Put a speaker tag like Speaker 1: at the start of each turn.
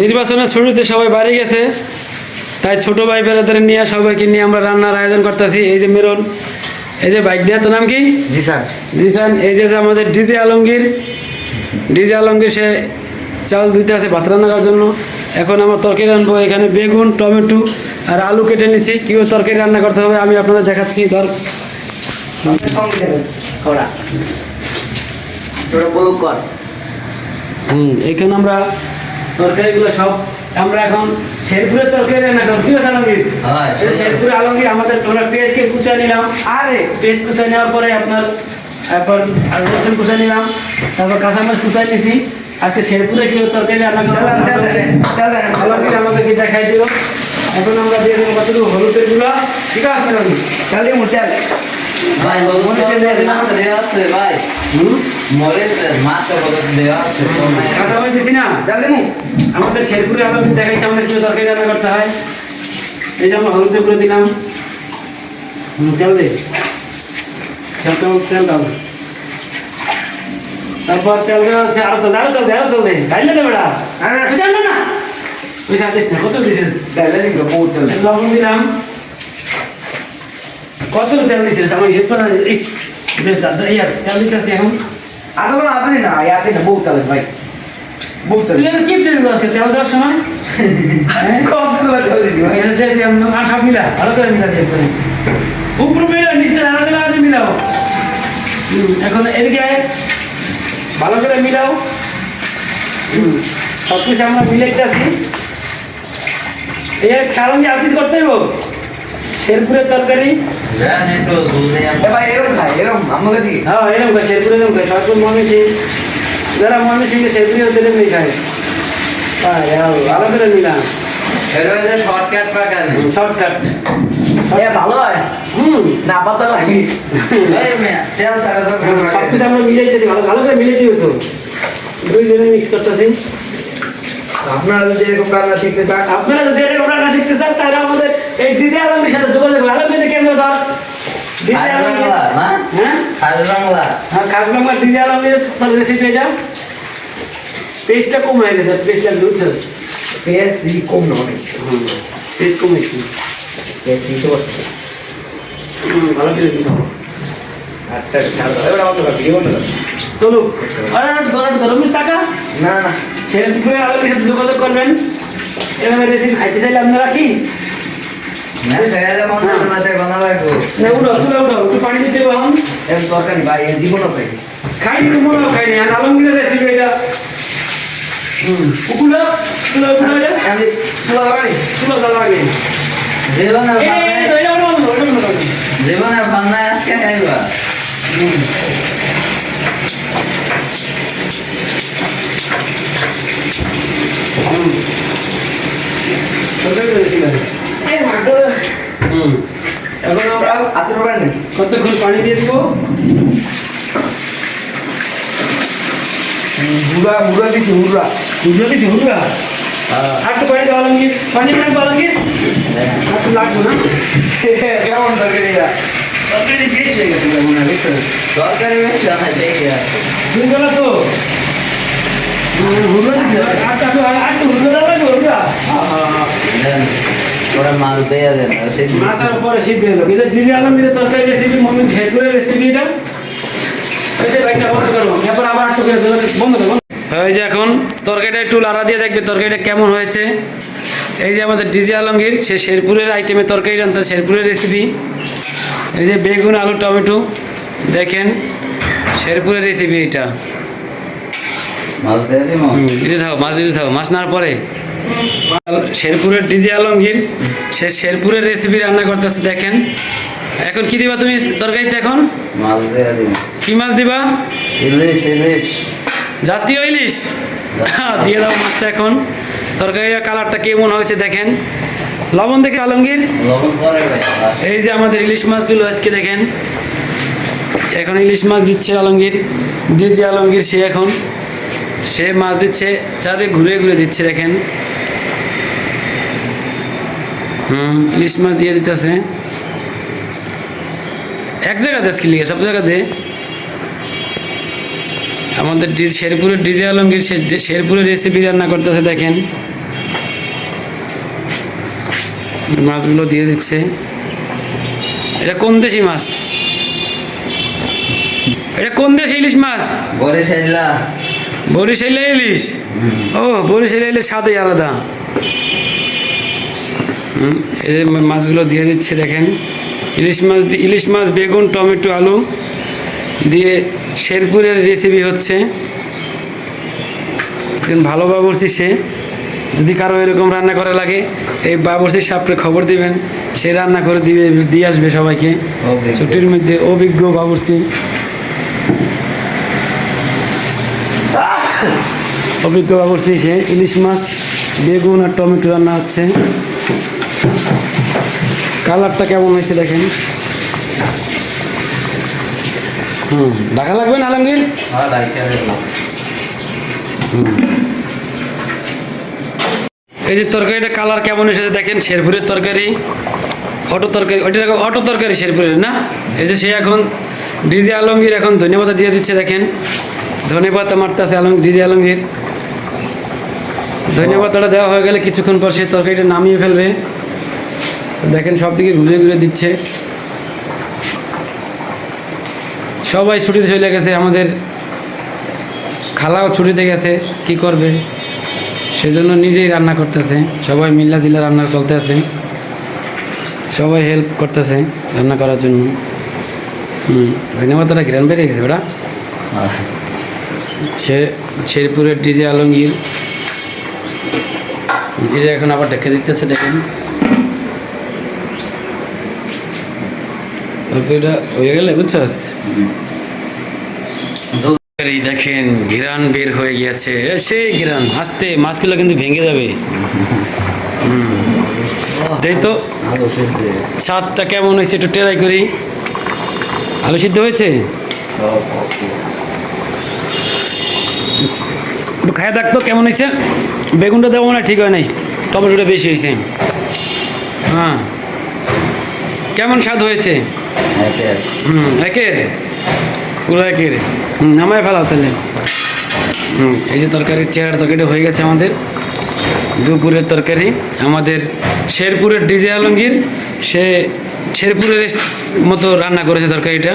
Speaker 1: নির্বাচনের শুরুতে সবাই বাড়ি গেছে, তাই ছোট ভাই বেড়াদের নিয়ে সবাইকে নিয়ে আমরা রান্নার আয়োজন করতেছি। এই যে মেরন, এই যে বাইক নিয়ে, তোর নাম কি?
Speaker 2: জিসান।
Speaker 1: জিসান। এই যে আমাদের ডিজে আলমগীর, ডিজে আলমগীর সে চাউল দিতে আছে ভাত রান্না করার জন্য। এখন আমার তরকারি রান্নবো, এখানে বেগুন, টমেটো আর আলু কেটে নিচ্ছি। কীভাবে তরকারি রান্না করতে হবে আমি আপনাদের দেখাচ্ছি। এখানে আমরা তরকারিগুলো সব আমরা এখন শেরপুরের তরকারি রান্না করব। কি কথা আলমগীর? শেরপুরে আলমগীর আমাদের আমরা পেঁয়াজকে কুচাই নিলাম। আরে পেঁয়াজ কুচাই নেওয়ার পরে আপনার এখন রসুন কুচাই নিলাম, তারপর কাঁচামরিচ কুচাই নিয়েছি। আজকে শেরপুরে কি তরকারি রান্না করবো আলমগীর আমাদেরকে দেখাই দিল। এখন আমরা দিয়ে দেবো কতটুকু হলুদের গুঁড়া। ঠিক আছে আলমগীর?
Speaker 2: তাহলে মোটা ভাই ভাই
Speaker 1: কাঁচামরিচ দিছি না? আমাদের শেরপুরে আলমগীর দেখাইছে আমাদের কি তরকারি রান্না করতে হয়। এই যে আমরা হলুদের গুঁড়ো দিলাম। তেল দে, তেল দাও। তারপর তেল দেওয়া আছে, আরো তেল দে, আরো তেল দে, খাইলে দে বেড়া। না ওই সাথে না, কত দিছিস? লবণ দিলাম। কত তেল দিছিস? আমার হিসেব করা তেল দিতে আছে এখন।
Speaker 2: আরো কোনো আপনি না ইয়াতে না বহুত তালে ভাই, বহুত তালে।
Speaker 1: তুই কি ট্রেন করছিস তেল দেওয়ার সময়?
Speaker 2: কতগুলো তেল দিবি ভাই?
Speaker 1: এটা যে আঠা মিলা, ভালো করে মিলা দিয়ে উপর মিলা, নিচে আলাদা মিলাও। এখন এদিকে ভালো করে মিলাও। সব কিছু আমরা মিলাইতে আসি। এই কারণ কি আর কিছু করতে হইব? শেরপুরের তরকারি
Speaker 2: ভাই এরকম খাই, এরকম আমাকে দিই।
Speaker 1: হ্যাঁ এরকম খায়, শেরপুরে এরকম খায়। সরপুর ময়মনসিং, যারা ময়মনসিংহে শেরপুরে এরকমই খায়। ভালো করে মিলাম।
Speaker 2: শর্টকাট পাকা নেই,
Speaker 1: শর্টকাট
Speaker 2: ভালো হয়। না পাতা লাগে তেল সারা
Speaker 1: সব কিছু আমরা মিলাইতেছি, ভালো ভালো করে মিলাইতে হতো। দুই জনে মিক্স করতেছি।
Speaker 2: আপনারা যদি এরকম রান্না শিখতে চান,
Speaker 1: আপনারা যদি এরকম রান্না শিখতে চান তাহলে আমাদের এই ডিজে আলমগীর সাথে যোগাযোগ করুন। আলমগীর কেমন ধর ডিজে আলমগীর, হ্যাঁ
Speaker 2: খাস বাংলা,
Speaker 1: হ্যাঁ খাস বাংলা ডিজে আলমগীর রেসিপি। এটা পেস্টটা কম হয়ে গেছে, পেস্টটা বুঝছিস?
Speaker 2: পেঁয়াজ কম না অনেক,
Speaker 1: পেস্ট কমেছি।
Speaker 2: পেঁয়াজ দিতে পারছি।
Speaker 1: ভালো করে দিতে হবে।
Speaker 2: আচ্ছা এবার আমাকে ভিডিও বন্ধ কর।
Speaker 1: চলো আরে ধরো টাকা
Speaker 2: না না
Speaker 1: শেরপুরে আলমগীর সাথে যোগাযোগ করবেন। এভাবে রেসিপি খাইতে চাইলে আপনারা কি
Speaker 2: না সেটা মনে না তাই বানাবো
Speaker 1: না, উঠো চলে উঠো, একটু পানি দিতে হবে। এখন
Speaker 2: এর তরকারি ভাই এর জীবনও পাই
Speaker 1: খাইনি তো মনে খাইনি। আর আলমগীরের রেসিপি এটা উকুলো উকুলো উকুলো
Speaker 2: আমি চলো ভাই
Speaker 1: উকুলো দাও আগে।
Speaker 2: জীবনের বাংলা আজকে খাইবা
Speaker 1: এখন আমরা কতক্ষণ পানি দিয়ে দিব?
Speaker 2: মুড়া দিছি মুড়া
Speaker 1: দিছি হুড়া। আর তো পানি দেওয়া আলমগীর, পানি লাগবে আলমগীর, আর তো লাগবে না।
Speaker 2: কেমন তরকারি
Speaker 1: তরকারি বেশ হয়ে গেছে মনে হয়, বুঝছো?
Speaker 2: তরকারি
Speaker 1: দুই বেলা তো হুড়া দিছি। আর তো হুড়া দেওয়া লাগবে, হুড়া।
Speaker 2: ওরা মাছ দেয়া দেন
Speaker 1: মাছ আর পরে সিদ্ধ হলো। এটা ডিজে আলমগীরের তরকারি রেসিপি, মমিন শেরপুরের রেসিপি। এটা এই বাইকটা বন্ধ করবো, এরপর আবার একটু বন্ধ করবো। এই যে এখন তরকারিটা একটু লাড়া দিয়ে দেখবে তরকারিটা কেমন হয়েছে। এই যে আমাদের ডিজে আলমগীর, সে শেরপুরের আইটেমে তরকারি রান্না, শেরপুরের রেসিপি। এই যে বেগুন, আলু, টমেটো, দেখেন শেরপুরের রেসিপি এটা।
Speaker 2: মাছ দেয়া দিই
Speaker 1: দিতে থাকো, মাছ দিতে থাকো, মাছ নেওয়ার পরে। শেরপুরের ডিজে আলমগীর সে শেরপুরের রেসিপি রান্না করতেছে, দেখেন। এখন কি দিবা তুমি তরকারিতে? এখন
Speaker 2: মাছ দেয়া দিই।
Speaker 1: কি মাছ দিবা?
Speaker 2: ইলিশ ইলিশ,
Speaker 1: জাতীয় ইলিশ। দিয়ে দাও মাছটা। এখন তরকারির কালারটা কেমন হয়েছে দেখেন। লবণ দেখে আলমগীর,
Speaker 2: লবণ পরে ভাই।
Speaker 1: এই যে আমাদের ইলিশ মাছগুলো আজকে দেখেন। এখন ইলিশ মাছ দিচ্ছে আলমগীর, ডিজে আলমগীর। সে এখন সে মাছ দিচ্ছে, চাঁদে ঘুরে ঘুরে দিচ্ছে, দেখেন। ইলিশ মাছ দিয়ে দিতেছে। এক জায়গাতে আজকে লিখে, সব জায়গাতে আমাদের শেরপুরের ডিজে আলমগীর শেরপুরের রেসিপি রান্না করতেছে দেখেন, মাছগুলো দিয়ে দিচ্ছে। এটা কোন দেশি মাছ? এটা কোন দেশ ইলিশ মাছ? বরিশাইলা ইলিশ। ও বরিশাইলা ইলিশ স্বাদই আলাদা। এই যে মাছগুলো দিয়ে দিচ্ছে দেখেন, ইলিশ মাছ বেগুন টমেটো আলু দিয়ে শেরপুরের রেসিপি হচ্ছে। একজন ভালো বাবুর্চি সে, যদি কারো এরকম রান্না করা লাগে এই বাবুর্চির সাপড়ে খবর দিবেন, সে রান্না করে দিয়ে আসবে সবাইকে। ছুটির মধ্যে অভিজ্ঞ বাবুর্চি, অভিজ্ঞ বাবুর্চি সে। ইলিশ মাছ বেগুন আর টমেটো রান্না হচ্ছে। কালারটা কেমন হয়েছে দেখেন। ঢাকা লাগবে না আলমগীর? এই যে তরকারিটা কালার কেমন এসেছে দেখেন, শেরপুরের তরকারি, অটো তরকারি শেরপুরের না। এই যে সে এখন ডিজে আলমগীর এখন ধন্যবাদ দিয়ে দিচ্ছে দেখেন, ধন্যবাদ মারতেছে ডিজে আলমগীর। ধন্যবাদটা দেওয়া হয়ে গেলে কিছুক্ষণ পর সে তরকারিটা নামিয়ে ফেলবে। দেখেন সব দিকে ঘুরে ঘুরে দিচ্ছে। সবাই ছুটিতে চলে গেছে, আমাদের খালাও ছুটিতে গেছে, কি করবে সেজন্য নিজেই রান্না করতেছে। সবাই মিল্লা জিল্লা রান্না চলতে আছে, সবাই হেল্প করতেছে রান্না করার জন্য। ধন্যবাদটা গ্রান বেড়ে গেছে ওরা। শেরপুরের ডিজে আলমগীর এই যে এখন আবার ঢেকে দিতেছে দেখেন। তরকারিটা হয়ে গেলে বুঝছস, দেখেন ঘিরান বের হয়ে গিয়েছে। সেই ঘিরান আসতে মাছগুলো কিন্তু ভেঙে যাবে। দেখ তো স্বাদটা কেমন হয়েছে, একটু ট্রাই করি। আলু সিদ্ধ হয়েছে, একটু খায় দেখতো কেমন হয়েছে। বেগুনটা দেবো না, ঠিক হয় নাই, টমেটোটা বেশি হয়েছে। হ্যাঁ কেমন স্বাদ হয়েছে? একের পুরো একের। নামায় ফেলাও তাহলে। এই যে তরকারির চেহারা তরকারিটা হয়ে গেছে আমাদের দুপুরের তরকারি। আমাদের শেরপুরের ডিজে আলমগীর সে শেরপুরের মতো রান্না করেছে তরকারিটা।